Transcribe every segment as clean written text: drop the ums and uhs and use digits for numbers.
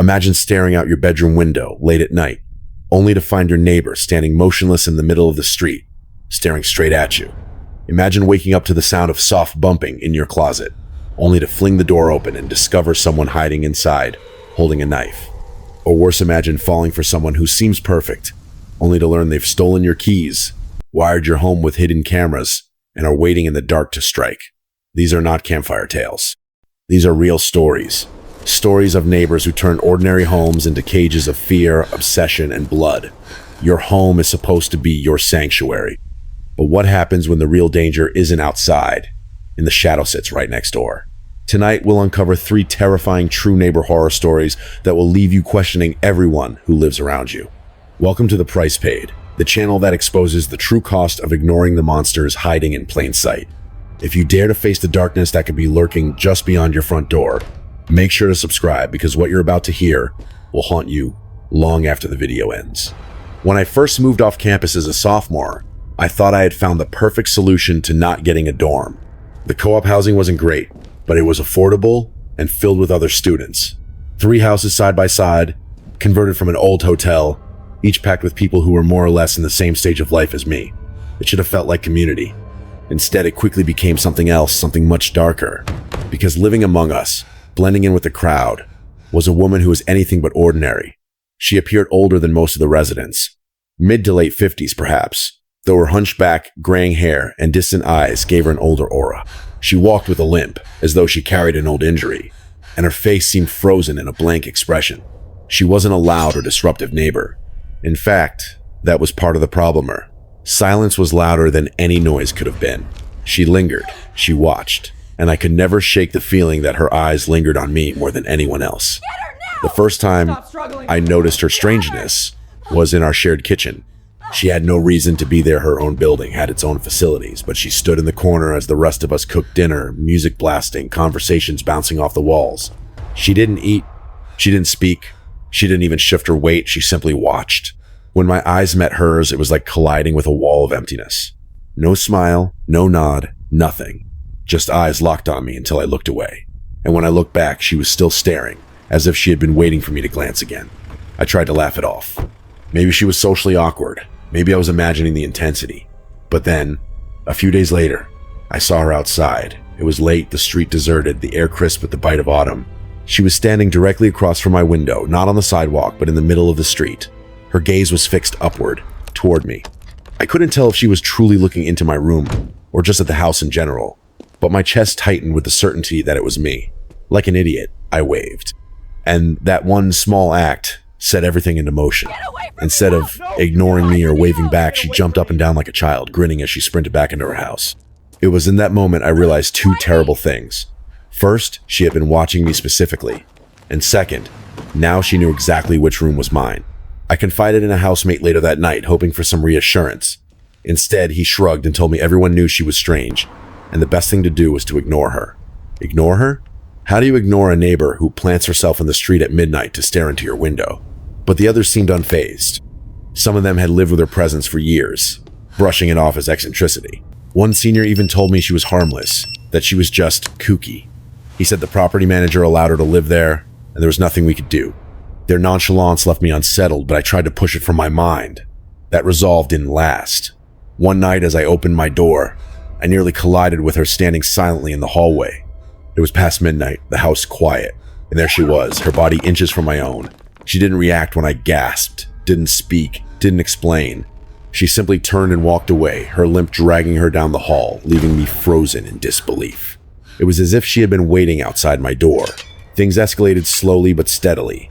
Imagine staring out your bedroom window late at night, only to find your neighbor standing motionless in the middle of the street, staring straight at you. Imagine waking up to the sound of soft bumping in your closet, only to fling the door open and discover someone hiding inside, holding a knife. Or worse, imagine falling for someone who seems perfect, only to learn they've stolen your keys, wired your home with hidden cameras, and are waiting in the dark to strike. These are not campfire tales. These are real stories. Stories of neighbors who turn ordinary homes into cages of fear, obsession, and blood. Your home is supposed to be your sanctuary. But what happens when the real danger isn't outside, and the shadow sits right next door? Tonight, we'll uncover 3 terrifying true neighbor horror stories that will leave you questioning everyone who lives around you. Welcome to The Price Paid, the channel that exposes the true cost of ignoring the monsters hiding in plain sight. If you dare to face the darkness that could be lurking just beyond your front door, make sure to subscribe, because what you're about to hear will haunt you long after the video ends. When I first moved off campus as a sophomore, I thought I had found the perfect solution to not getting a dorm. The co-op housing wasn't great, but it was affordable and filled with other students. 3 houses side by side, converted from an old hotel, each packed with people who were more or less in the same stage of life as me. It should have felt like community. Instead, it quickly became something else, something much darker. Because living among us, blending in with the crowd, was a woman who was anything but ordinary. She appeared older than most of the residents, mid to late 50s perhaps, though her hunchback, graying hair, and distant eyes gave her an older aura. She walked with a limp, as though she carried an old injury, and her face seemed frozen in a blank expression. She wasn't a loud or disruptive neighbor. In fact, that was part of the problem. Her silence was louder than any noise could have been. She lingered, she watched, and I could never shake the feeling that her eyes lingered on me more than anyone else. The first time I noticed her strangeness was in our shared kitchen. She had no reason to be there. Her own building had its own facilities, but she stood in the corner as the rest of us cooked dinner, music blasting, conversations bouncing off the walls. She didn't eat, she didn't speak, she didn't even shift her weight, she simply watched. When my eyes met hers, it was like colliding with a wall of emptiness. No smile, no nod, nothing. Just eyes locked on me until I looked away. And when I looked back, she was still staring, as if she had been waiting for me to glance again. I tried to laugh it off. Maybe she was socially awkward. Maybe I was imagining the intensity. But then, a few days later, I saw her outside. It was late, the street deserted, the air crisp with the bite of autumn. She was standing directly across from my window, not on the sidewalk, but in the middle of the street. Her gaze was fixed upward, toward me. I couldn't tell if she was truly looking into my room, or just at the house in general, but my chest tightened with the certainty that it was me. Like an idiot, I waved. And that one small act set everything into motion. Instead of ignoring me or waving back, she jumped up and down like a child, grinning as she sprinted back into her house. It was in that moment I realized 2 terrible things. First, she had been watching me specifically. And second, now she knew exactly which room was mine. I confided in a housemate later that night, hoping for some reassurance. Instead, he shrugged and told me everyone knew she was strange, and the best thing to do was to ignore her. Ignore her? How do you ignore a neighbor who plants herself in the street at midnight to stare into your window? But the others seemed unfazed. Some of them had lived with her presence for years, brushing it off as eccentricity. One senior even told me she was harmless, that she was just kooky. He said the property manager allowed her to live there, and there was nothing we could do. Their nonchalance left me unsettled, but I tried to push it from my mind. That resolve didn't last. One night as I opened my door, I nearly collided with her standing silently in the hallway. It was past midnight, the house quiet, and there she was, her body inches from my own. She didn't react when I gasped, didn't speak, didn't explain. She simply turned and walked away, her limp dragging her down the hall, leaving me frozen in disbelief. It was as if she had been waiting outside my door. Things escalated slowly but steadily.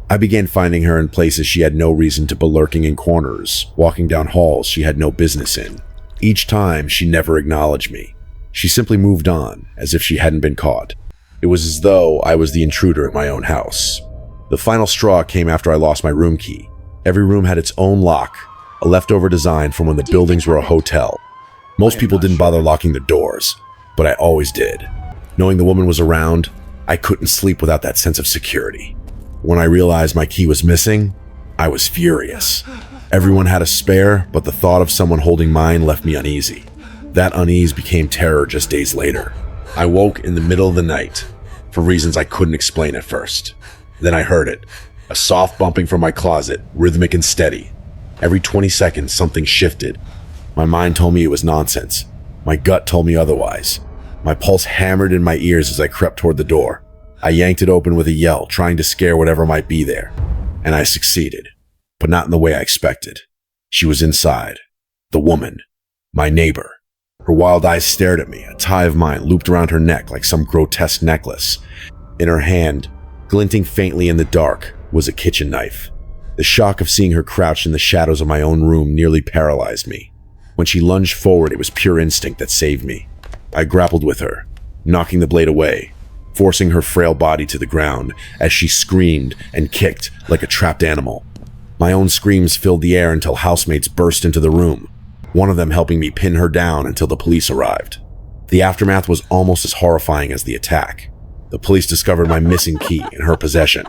I began finding her in places she had no reason to be, lurking in corners, walking down halls she had no business in. Each time, she never acknowledged me. She simply moved on, as if she hadn't been caught. It was as though I was the intruder at my own house. The final straw came after I lost my room key. Every room had its own lock, a leftover design from when the buildings were a hotel. Most people didn't bother locking their doors, but I always did. Knowing the woman was around, I couldn't sleep without that sense of security. When I realized my key was missing, I was furious. Everyone had a spare, but the thought of someone holding mine left me uneasy. That unease became terror just days later. I woke in the middle of the night, for reasons I couldn't explain at first. Then I heard it. A soft bumping from my closet, rhythmic and steady. Every 20 seconds, something shifted. My mind told me it was nonsense. My gut told me otherwise. My pulse hammered in my ears as I crept toward the door. I yanked it open with a yell, trying to scare whatever might be there. And I succeeded, but not in the way I expected. She was inside. The woman. My neighbor. Her wild eyes stared at me, a tie of mine looped around her neck like some grotesque necklace. In her hand, glinting faintly in the dark, was a kitchen knife. The shock of seeing her crouched in the shadows of my own room nearly paralyzed me. When she lunged forward, it was pure instinct that saved me. I grappled with her, knocking the blade away, forcing her frail body to the ground as she screamed and kicked like a trapped animal. My own screams filled the air until housemates burst into the room, one of them helping me pin her down until the police arrived. The aftermath was almost as horrifying as the attack. The police discovered my missing key in her possession.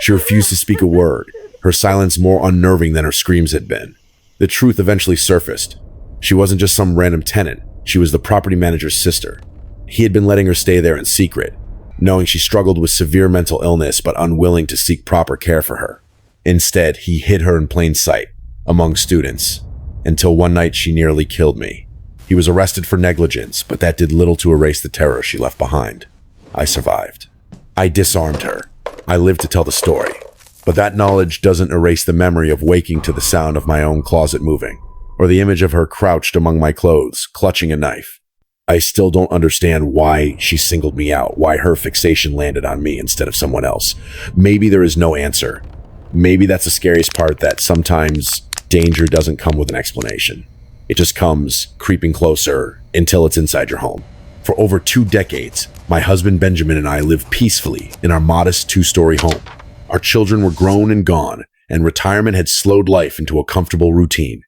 She refused to speak a word, her silence more unnerving than her screams had been. The truth eventually surfaced. She wasn't just some random tenant, she was the property manager's sister. He had been letting her stay there in secret, knowing she struggled with severe mental illness but unwilling to seek proper care for her. Instead, he hid her in plain sight, among students, until one night she nearly killed me. He was arrested for negligence, but that did little to erase the terror she left behind. I survived. I disarmed her. I lived to tell the story. But that knowledge doesn't erase the memory of waking to the sound of my own closet moving, or the image of her crouched among my clothes, clutching a knife. I still don't understand why she singled me out, why her fixation landed on me instead of someone else. Maybe there is no answer. Maybe that's the scariest part, that sometimes danger doesn't come with an explanation. It just comes creeping closer until it's inside your home. For over 2 decades, my husband Benjamin and I lived peacefully in our modest 2-story home. Our children were grown and gone, and retirement had slowed life into a comfortable routine.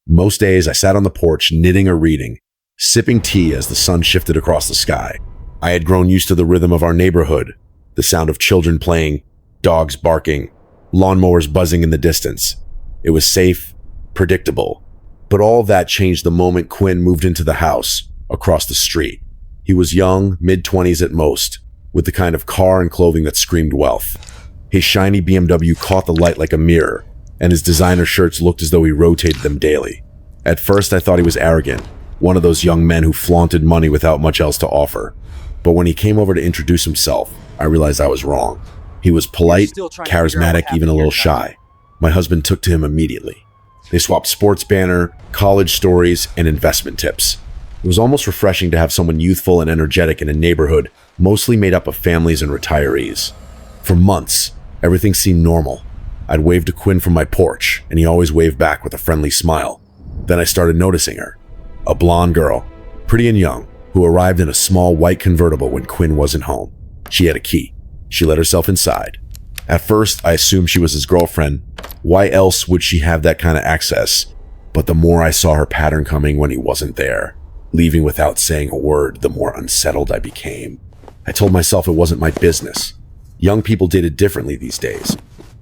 Most days I sat on the porch knitting or reading, sipping tea as the sun shifted across the sky. I had grown used to the rhythm of our neighborhood, the sound of children playing, dogs barking, lawnmowers buzzing in the distance. It was safe, predictable. But all of that changed the moment Quinn moved into the house across the street. He was young, mid-20s at most, with the kind of car and clothing that screamed wealth. His shiny BMW caught the light like a mirror, and his designer shirts looked as though he rotated them daily. At first, I thought he was arrogant, one of those young men who flaunted money without much else to offer. But when he came over to introduce himself, I realized I was wrong. He was polite, charismatic, even a little shy. My husband took to him immediately. They swapped sports banner, college stories, and investment tips. It was almost refreshing to have someone youthful and energetic in a neighborhood mostly made up of families and retirees. For months, everything seemed normal. I'd wave to Quinn from my porch, and he always waved back with a friendly smile. Then I started noticing her. A blonde girl, pretty and young, who arrived in a small white convertible when Quinn wasn't home. She had a key. She let herself inside. At first, I assumed she was his girlfriend. Why else would she have that kind of access? But the more I saw her pattern coming when he wasn't there, leaving without saying a word, the more unsettled I became. I told myself it wasn't my business. Young people did it differently these days.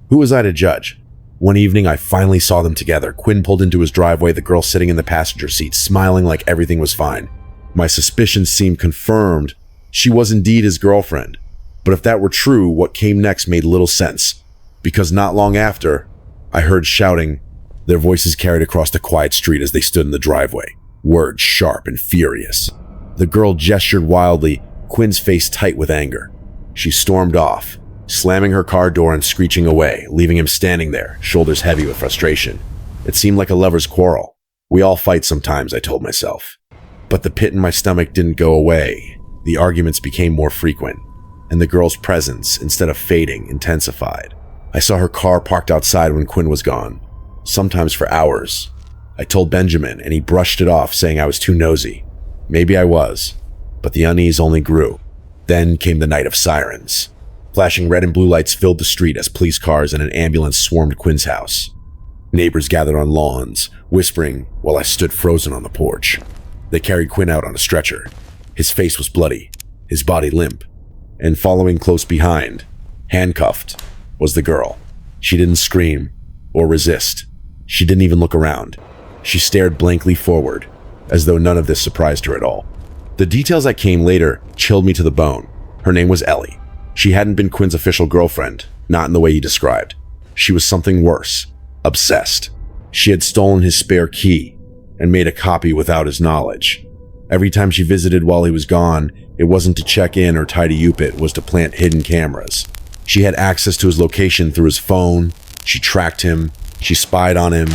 Who was I to judge? One evening, I finally saw them together. Quinn pulled into his driveway, the girl sitting in the passenger seat, smiling like everything was fine. My suspicions seemed confirmed. She was indeed his girlfriend. But if that were true, what came next made little sense. Because not long after, I heard shouting. Their voices carried across the quiet street as they stood in the driveway, words sharp and furious. The girl gestured wildly, Quinn's face tight with anger. She stormed off, slamming her car door and screeching away, leaving him standing there, shoulders heavy with frustration. It seemed like a lover's quarrel. We all fight sometimes, I told myself. But the pit in my stomach didn't go away. The arguments became more frequent, and the girl's presence, instead of fading, intensified. I saw her car parked outside when Quinn was gone, sometimes for hours. I told Benjamin, and he brushed it off, saying I was too nosy. Maybe I was, but the unease only grew. Then came the night of sirens. Flashing red and blue lights filled the street as police cars and an ambulance swarmed Quinn's house. Neighbors gathered on lawns, whispering while I stood frozen on the porch. They carried Quinn out on a stretcher. His face was bloody, his body limp, and following close behind, handcuffed, was the girl. She didn't scream or resist. She didn't even look around. She stared blankly forward, as though none of this surprised her at all. The details that came later chilled me to the bone. Her name was Ellie. She hadn't been Quinn's official girlfriend, not in the way he described. She was something worse, obsessed. She had stolen his spare key and made a copy without his knowledge. Every time she visited while he was gone, it wasn't to check in or tidy up, it was to plant hidden cameras. She had access to his location through his phone. She tracked him. She spied on him.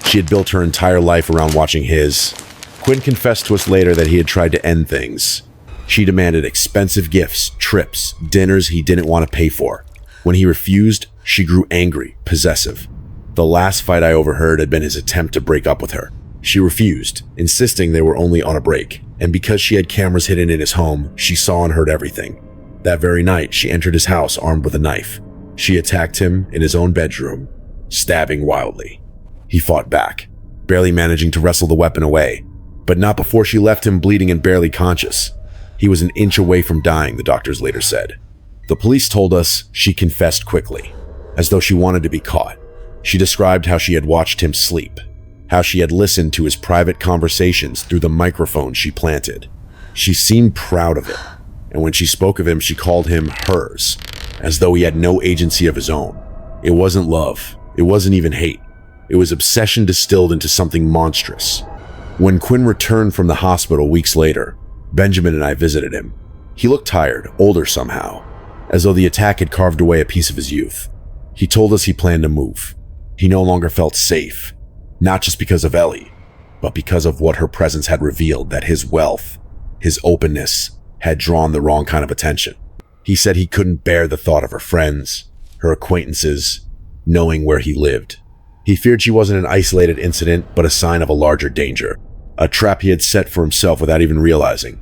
She had built her entire life around watching his. Quinn confessed to us later that he had tried to end things. She demanded expensive gifts, trips, dinners he didn't want to pay for. When he refused, she grew angry, possessive. The last fight I overheard had been his attempt to break up with her. She refused, insisting they were only on a break, and because she had cameras hidden in his home, she saw and heard everything. That very night, she entered his house armed with a knife. She attacked him in his own bedroom, stabbing wildly. He fought back, barely managing to wrestle the weapon away, but not before she left him bleeding and barely conscious. He was an inch away from dying, the doctors later said. The police told us she confessed quickly, as though she wanted to be caught. She described how she had watched him sleep, how she had listened to his private conversations through the microphone she planted. She seemed proud of it, and when she spoke of him, she called him hers, as though he had no agency of his own. It wasn't love. It wasn't even hate. It was obsession distilled into something monstrous. When Quinn returned from the hospital weeks later, Benjamin and I visited him. He looked tired, older somehow, as though the attack had carved away a piece of his youth. He told us he planned to move. He no longer felt safe, not just because of Ellie, but because of what her presence had revealed, that his wealth, his openness, had drawn the wrong kind of attention. He said he couldn't bear the thought of her friends, her acquaintances, knowing where he lived. He feared she wasn't an isolated incident, but a sign of a larger danger, a trap he had set for himself without even realizing.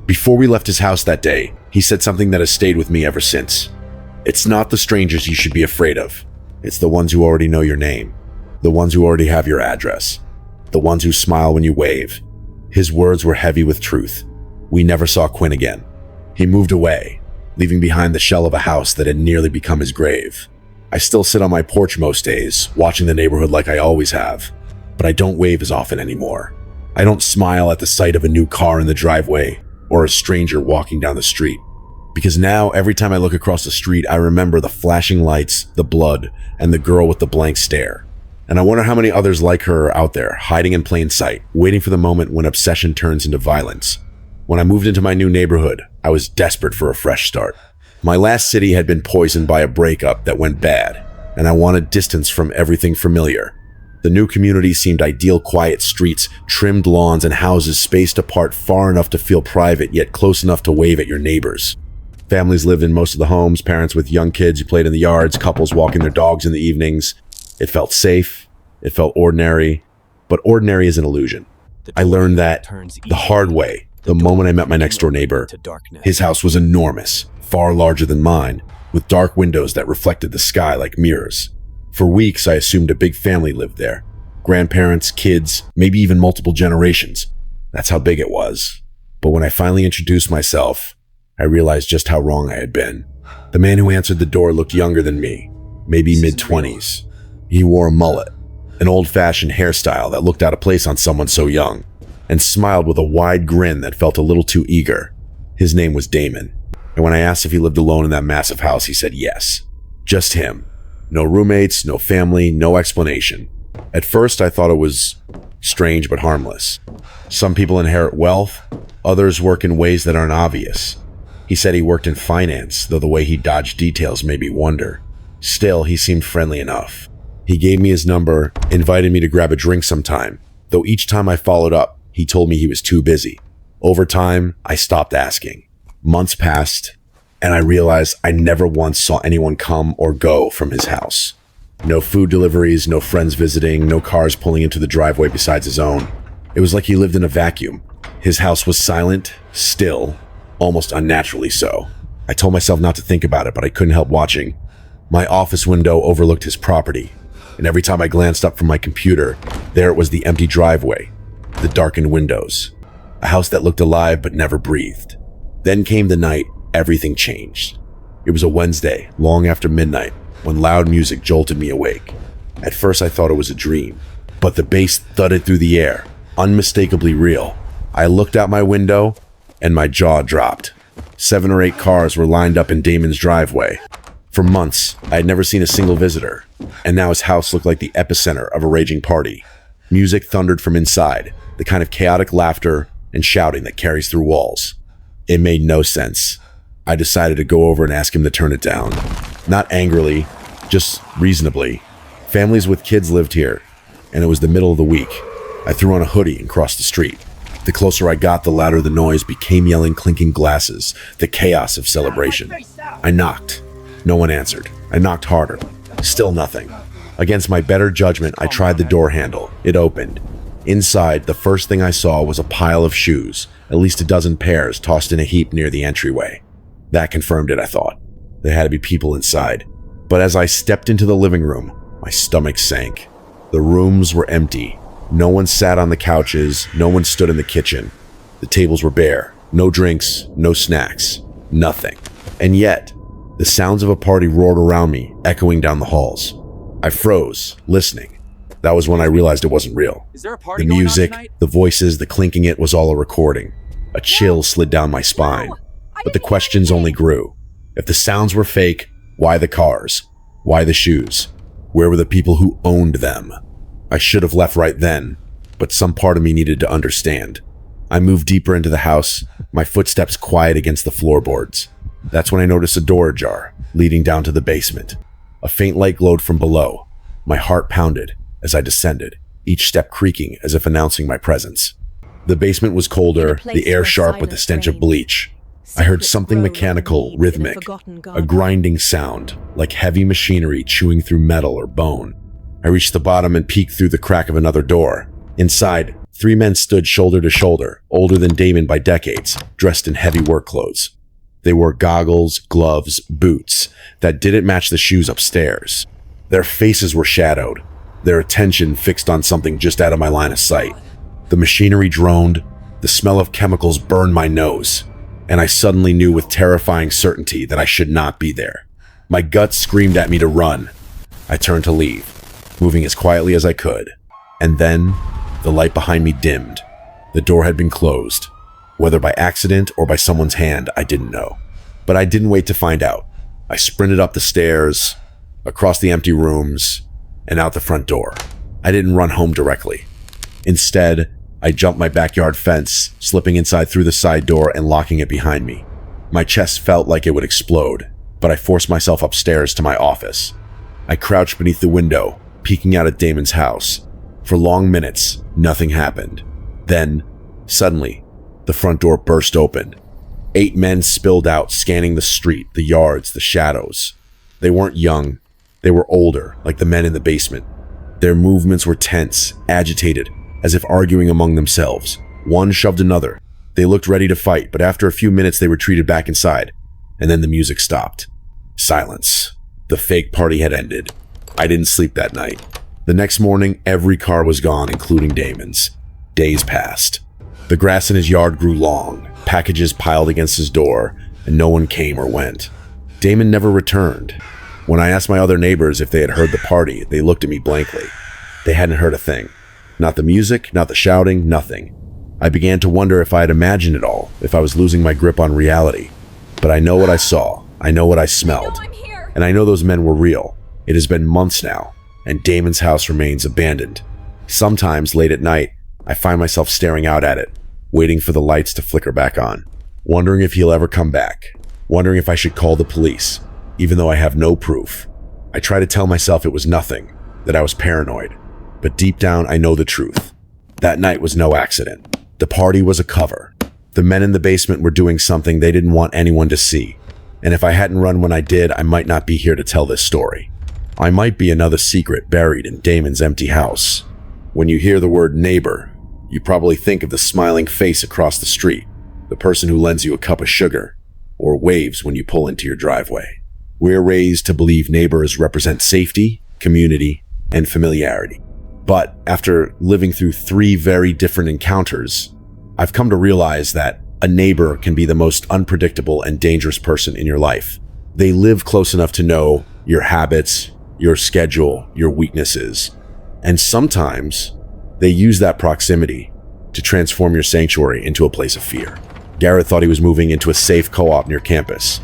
Before we left his house that day, he said something that has stayed with me ever since. It's not the strangers you should be afraid of. It's the ones who already know your name, the ones who already have your address, the ones who smile when you wave. His words were heavy with truth. We never saw Quinn again. He moved away, leaving behind the shell of a house that had nearly become his grave. I still sit on my porch most days, watching the neighborhood like I always have, but I don't wave as often anymore. I don't smile at the sight of a new car in the driveway or a stranger walking down the street. Because now, every time I look across the street, I remember the flashing lights, the blood, and the girl with the blank stare. And I wonder how many others like her are out there, hiding in plain sight, waiting for the moment when obsession turns into violence. When I moved into my new neighborhood, I was desperate for a fresh start. My last city had been poisoned by a breakup that went bad, and I wanted distance from everything familiar. The new community seemed ideal: quiet streets, trimmed lawns, and houses spaced apart far enough to feel private, yet close enough to wave at your neighbors. Families lived in most of the homes, parents with young kids who played in the yards, couples walking their dogs in the evenings. It felt safe. It felt ordinary. But ordinary is an illusion. I learned that the hard way the moment I met my next-door neighbor. His house was enormous, far larger than mine, with dark windows that reflected the sky like mirrors. For weeks, I assumed a big family lived there. Grandparents, kids, maybe even multiple generations. That's how big it was. But when I finally introduced myself, I realized just how wrong I had been. The man who answered the door looked younger than me, maybe mid-20s. He wore a mullet, an old-fashioned hairstyle that looked out of place on someone so young, and smiled with a wide grin that felt a little too eager. His name was Damon, and when I asked if he lived alone in that massive house, he said yes. Just him. No roommates, no family, no explanation. At first, I thought it was strange but harmless. Some people inherit wealth, others work in ways that aren't obvious. He said he worked in finance, though the way he dodged details made me wonder. Still, he seemed friendly enough. He gave me his number, invited me to grab a drink sometime, though each time I followed up, he told me he was too busy. Over time, I stopped asking. Months passed, and I realized I never once saw anyone come or go from his house. No food deliveries, no friends visiting, no cars pulling into the driveway besides his own. It was like he lived in a vacuum. His house was silent, still, almost unnaturally so. I told myself not to think about it, but I couldn't help watching. My office window overlooked his property, and every time I glanced up from my computer, there it was, the empty driveway, the darkened windows, a house that looked alive but never breathed. Then came the night everything changed. It was a Wednesday, long after midnight, when loud music jolted me awake. At first I thought it was a dream, but the bass thudded through the air, unmistakably real. I looked out my window, and my jaw dropped. 7 or 8 cars were lined up in Damon's driveway. For months, I had never seen a single visitor, and now his house looked like the epicenter of a raging party. Music thundered from inside, the kind of chaotic laughter and shouting that carries through walls. It made no sense. I decided to go over and ask him to turn it down. Not angrily, just reasonably. Families with kids lived here, and it was the middle of the week. I threw on a hoodie and crossed the street. The closer I got, the louder the noise became, yelling, clinking glasses, the chaos of celebration. I knocked. No one answered. I knocked harder. Still nothing. Against my better judgment, I tried the door handle. It opened. Inside, the first thing I saw was a pile of shoes, at least a dozen pairs tossed in a heap near the entryway. That confirmed it, I thought. There had to be people inside. But as I stepped into the living room, my stomach sank. The rooms were empty. No one sat on the couches, no one stood in the kitchen. The tables were bare. No drinks, no snacks, nothing. And yet, the sounds of a party roared around me, echoing down the halls. I froze, listening. That was when I realized it wasn't real. Is there a party The going on music, tonight? the voices, the clinking, it was all a recording. A chill slid down my spine. But the questions only grew. If the sounds were fake, why the cars? Why the shoes? Where were the people who owned them? I should have left right then, but some part of me needed to understand. I moved deeper into the house, my footsteps quiet against the floorboards. That's when I noticed a door ajar, leading down to the basement. A faint light glowed from below. My heart pounded as I descended, each step creaking as if announcing my presence. The basement was colder, the air sharp with the stench of bleach. I heard something mechanical, rhythmic, a grinding sound, like heavy machinery chewing through metal or bone. I reached the bottom and peeked through the crack of another door. Inside, 3 men stood shoulder to shoulder, older than Damon by decades, dressed in heavy work clothes. They wore goggles, gloves, boots that didn't match the shoes upstairs. Their faces were shadowed, their attention fixed on something just out of my line of sight. The machinery droned, the smell of chemicals burned my nose, and I suddenly knew with terrifying certainty that I should not be there. My gut screamed at me to run. I turned to leave, moving as quietly as I could. And then, the light behind me dimmed. The door had been closed. Whether by accident or by someone's hand, I didn't know. But I didn't wait to find out. I sprinted up the stairs, across the empty rooms, and out the front door. I didn't run home directly. Instead, I jumped my backyard fence, slipping inside through the side door and locking it behind me. My chest felt like it would explode, but I forced myself upstairs to my office. I crouched beneath the window, peeking out at Damon's house. For long minutes, nothing happened. Then, suddenly, the front door burst open. 8 men spilled out, scanning the street, the yards, the shadows. They weren't young. They were older, like the men in the basement. Their movements were tense, agitated, as if arguing among themselves. One shoved another. They looked ready to fight, but after a few minutes they retreated back inside, and then the music stopped. Silence. The fake party had ended. I didn't sleep that night. The next morning, every car was gone, including Damon's. Days passed. The grass in his yard grew long, packages piled against his door, and no one came or went. Damon never returned. When I asked my other neighbors if they had heard the party, they looked at me blankly. They hadn't heard a thing. Not the music, not the shouting, nothing. I began to wonder if I had imagined it all, if I was losing my grip on reality. But I know what I saw, I know what I smelled, and I know those men were real. It has been months now, and Damon's house remains abandoned. Sometimes, late at night, I find myself staring out at it, waiting for the lights to flicker back on, wondering if he'll ever come back, wondering if I should call the police, even though I have no proof. I try to tell myself it was nothing, that I was paranoid, but deep down I know the truth. That night was no accident. The party was a cover. The men in the basement were doing something they didn't want anyone to see, and if I hadn't run when I did, I might not be here to tell this story. I might be another secret buried in Damon's empty house. When you hear the word neighbor, you probably think of the smiling face across the street, the person who lends you a cup of sugar, or waves when you pull into your driveway. We're raised to believe neighbors represent safety, community, and familiarity. But after living through 3 very different encounters, I've come to realize that a neighbor can be the most unpredictable and dangerous person in your life. They live close enough to know your habits, your schedule, your weaknesses, and sometimes they use that proximity to transform your sanctuary into a place of fear. Garrett thought he was moving into a safe co-op near campus.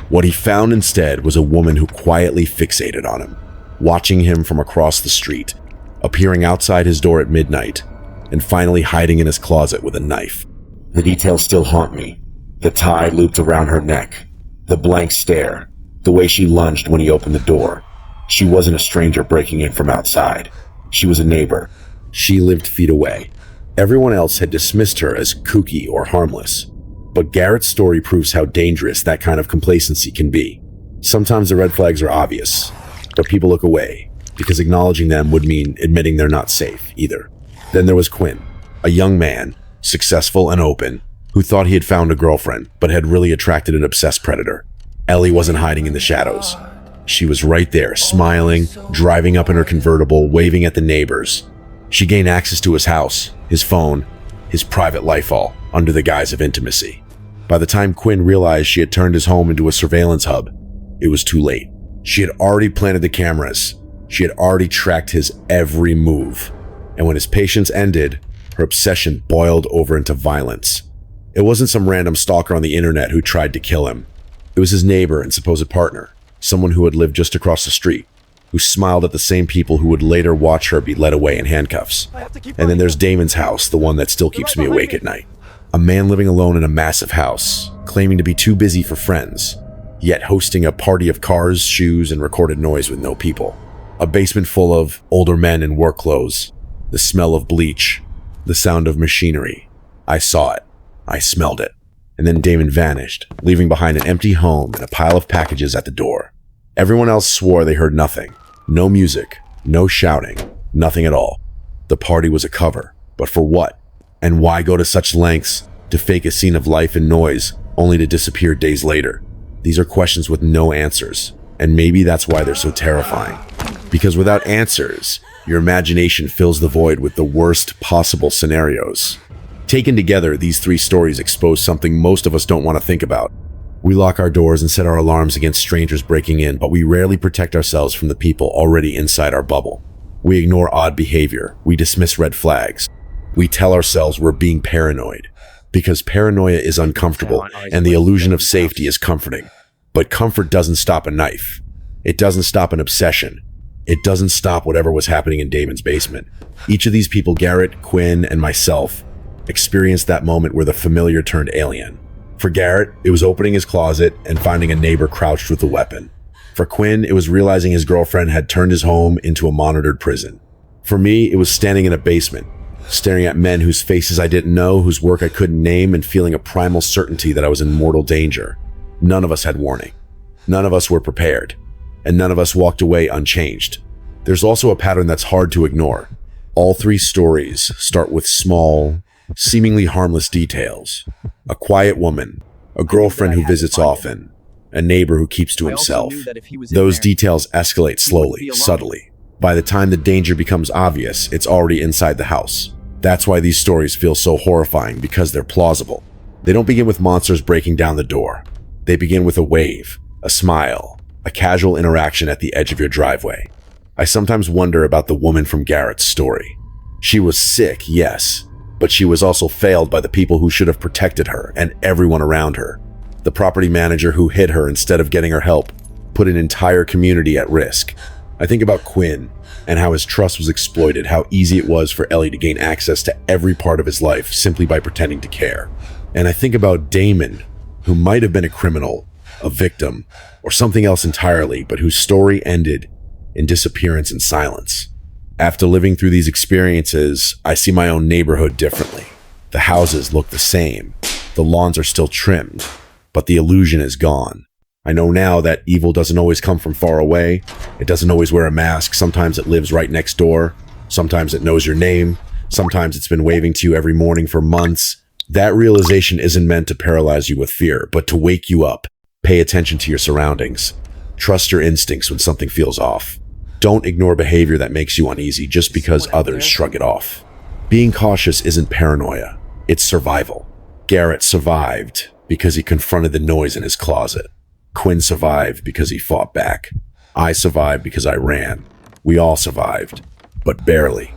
What he found instead was a woman who quietly fixated on him, watching him from across the street, appearing outside his door at midnight, and finally hiding in his closet with a knife. The details still haunt me. The tie looped around her neck, the blank stare, the way she lunged when he opened the door. She wasn't a stranger breaking in from outside. She was a neighbor. She lived feet away. Everyone else had dismissed her as kooky or harmless. But Garrett's story proves how dangerous that kind of complacency can be. Sometimes the red flags are obvious, but people look away, because acknowledging them would mean admitting they're not safe either. Then there was Quinn, a young man, successful and open, who thought he had found a girlfriend, but had really attracted an obsessed predator. Ellie wasn't hiding in the shadows. She was right there, smiling, driving up in her convertible, waving at the neighbors. She gained access to his house, his phone, his private life all, under the guise of intimacy. By the time Quinn realized she had turned his home into a surveillance hub, it was too late. She had already planted the cameras. She had already tracked his every move. And when his patience ended, her obsession boiled over into violence. It wasn't some random stalker on the internet who tried to kill him. It was his neighbor and supposed partner, someone who had lived just across the street, who smiled at the same people who would later watch her be led away in handcuffs. And then there's Damon's house, the one that still keeps me awake at night. A man living alone in a massive house, claiming to be too busy for friends, yet hosting a party of cars, shoes, and recorded noise with no people. A basement full of older men in work clothes, the smell of bleach, the sound of machinery. I saw it. I smelled it. And then Damon vanished, leaving behind an empty home and a pile of packages at the door. Everyone else swore they heard nothing. No music, no shouting, nothing at all. The party was a cover, but for what? And why go to such lengths to fake a scene of life and noise only to disappear days later? These are questions with no answers, and maybe that's why they're so terrifying. Because without answers, your imagination fills the void with the worst possible scenarios. Taken together, these three stories expose something most of us don't want to think about. We lock our doors and set our alarms against strangers breaking in, but we rarely protect ourselves from the people already inside our bubble. We ignore odd behavior. We dismiss red flags. We tell ourselves we're being paranoid, because paranoia is uncomfortable and the illusion of safety is comforting. But comfort doesn't stop a knife. It doesn't stop an obsession. It doesn't stop whatever was happening in Damon's basement. Each of these people, Garrett, Quinn, and myself, experienced that moment where the familiar turned alien. For Garrett, it was opening his closet and finding a neighbor crouched with a weapon. For Quinn, it was realizing his girlfriend had turned his home into a monitored prison. For me, it was standing in a basement, staring at men whose faces I didn't know, whose work I couldn't name, and feeling a primal certainty that I was in mortal danger. None of us had warning. None of us were prepared. And none of us walked away unchanged. There's also a pattern that's hard to ignore. All three stories start with small, seemingly harmless details. A quiet woman, a girlfriend who visits often, a neighbor who keeps to himself. Those details escalate slowly, subtly. By the time the danger becomes obvious, it's already inside the house. That's why these stories feel so horrifying, because they're plausible. They don't begin with monsters breaking down the door. They begin with a wave, a smile, a casual interaction at the edge of your driveway. I sometimes wonder about the woman from Garrett's story. She was sick, yes, but she was also failed by the people who should have protected her and everyone around her. The property manager who hit her instead of getting her help put an entire community at risk. I think about Quinn and how his trust was exploited, how easy it was for Ellie to gain access to every part of his life simply by pretending to care. And I think about Damon, who might have been a criminal, a victim, or something else entirely, but whose story ended in disappearance and silence. After living through these experiences, I see my own neighborhood differently. The houses look the same. The lawns are still trimmed, but the illusion is gone. I know now that evil doesn't always come from far away. It doesn't always wear a mask. Sometimes it lives right next door. Sometimes it knows your name. Sometimes it's been waving to you every morning for months. That realization isn't meant to paralyze you with fear, but to wake you up. Pay attention to your surroundings. Trust your instincts when something feels off. Don't ignore behavior that makes you uneasy just because others shrug it off. Being cautious isn't paranoia. It's survival. Garrett survived because he confronted the noise in his closet. Quinn survived because he fought back. I survived because I ran. We all survived, but barely.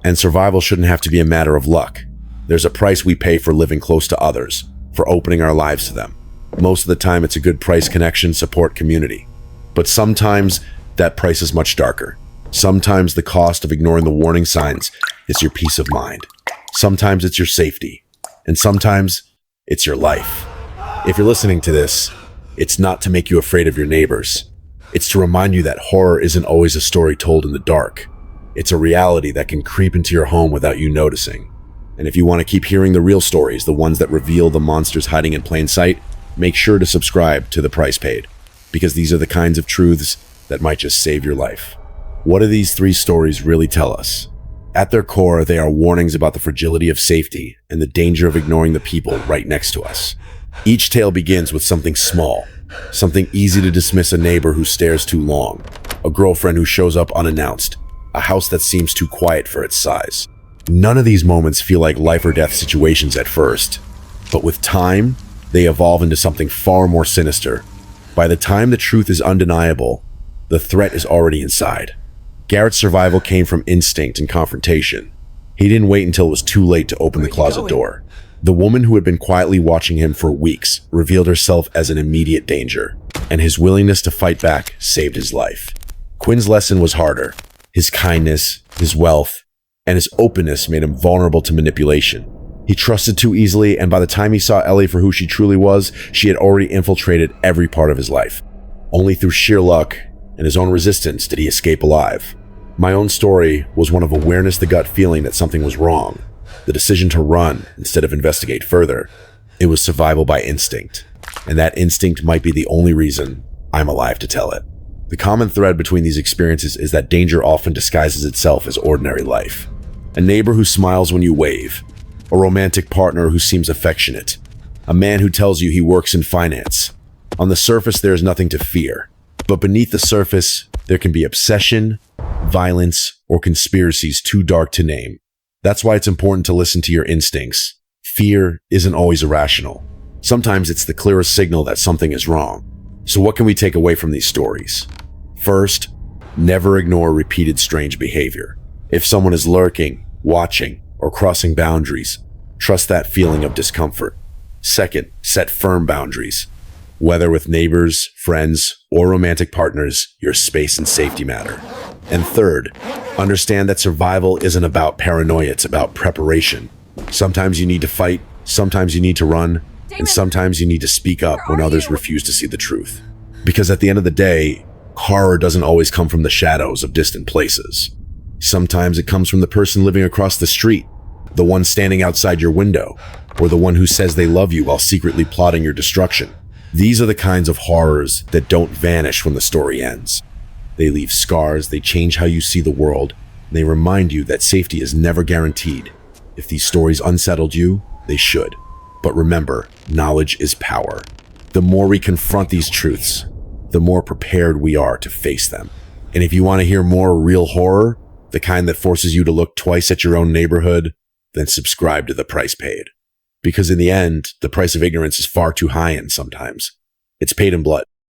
And survival shouldn't have to be a matter of luck. There's a price we pay for living close to others, for opening our lives to them. Most of the time, it's a good price, connection, support, community. But sometimes that price is much darker. Sometimes the cost of ignoring the warning signs is your peace of mind. Sometimes it's your safety. And sometimes it's your life. If you're listening to this, it's not to make you afraid of your neighbors. It's to remind you that horror isn't always a story told in the dark. It's a reality that can creep into your home without you noticing. And if you want to keep hearing the real stories, the ones that reveal the monsters hiding in plain sight, make sure to subscribe to The Price Paid, because these are the kinds of truths that might just save your life. What do these 3 stories really tell us? At their core, they are warnings about the fragility of safety and the danger of ignoring the people right next to us. Each tale begins with something small, something easy to dismiss: a neighbor who stares too long, a girlfriend who shows up unannounced, a house that seems too quiet for its size. None of these moments feel like life or death situations at first, but with time, they evolve into something far more sinister. By the time the truth is undeniable, the threat is already inside. Garrett's survival came from instinct and confrontation. He didn't wait until it was too late to open the closet door. The woman who had been quietly watching him for weeks revealed herself as an immediate danger, and his willingness to fight back saved his life. Quinn's lesson was harder. His kindness, his wealth, and his openness made him vulnerable to manipulation. He trusted too easily, and by the time he saw Ellie for who she truly was, she had already infiltrated every part of his life. Only through sheer luck and his own resistance did he escape alive. My own story was one of awareness, the gut feeling that something was wrong, the decision to run instead of investigate further. It was survival by instinct, and that instinct might be the only reason I'm alive to tell it. The common thread between these experiences is that danger often disguises itself as ordinary life. A neighbor who smiles when you wave, a romantic partner who seems affectionate, a man who tells you he works in finance. On the surface, there is nothing to fear, but beneath the surface, there can be obsession, violence, or conspiracies too dark to name. That's why it's important to listen to your instincts. Fear isn't always irrational. Sometimes it's the clearest signal that something is wrong. So what can we take away from these stories? First, never ignore repeated strange behavior. If someone is lurking, watching, or crossing boundaries, trust that feeling of discomfort. Second, set firm boundaries. Whether with neighbors, friends, or romantic partners, your space and safety matter. And third, understand that survival isn't about paranoia, it's about preparation. Sometimes you need to fight, sometimes you need to run, and sometimes you need to speak up when others refuse to see the truth. Because at the end of the day, horror doesn't always come from the shadows of distant places. Sometimes it comes from the person living across the street, the one standing outside your window, or the one who says they love you while secretly plotting your destruction. These are the kinds of horrors that don't vanish when the story ends. They leave scars, they change how you see the world, and they remind you that safety is never guaranteed. If these stories unsettled you, they should. But remember, knowledge is power. The more we confront these truths, the more prepared we are to face them. And if you want to hear more real horror, the kind that forces you to look twice at your own neighborhood, then subscribe to The Price Paid. Because in the end, the price of ignorance is far too high, and sometimes it's paid in blood.